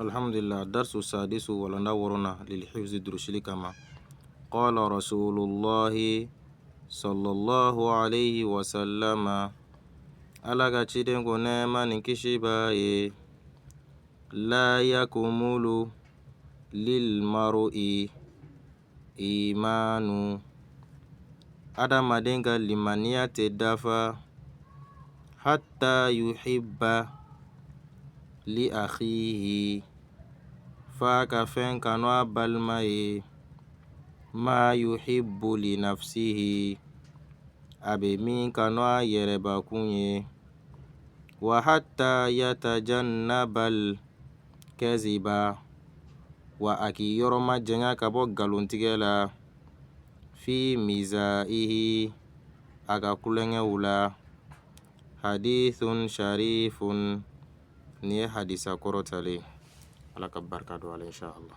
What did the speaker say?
الحمد لله. الدرس السادس ولندورنا للحفظ الدروسي كما قال رسول الله صلى الله عليه وسلم ألا تشيدن كونما نكشباي لا يكمل للمرء إيمان أدم دينك لمن يتدفع حتى يحب لأخيه فكفن كانوا بالماء ما يحب لنفسه أبي مين كانوا يربكوني وحتى يتجنب الكذب وأكي يرم جنياك بوغالون تيجلا في مزائه أكا كلن ولا حديث شريف ني حديث كرتالي على كبر كادو إن شاء الله.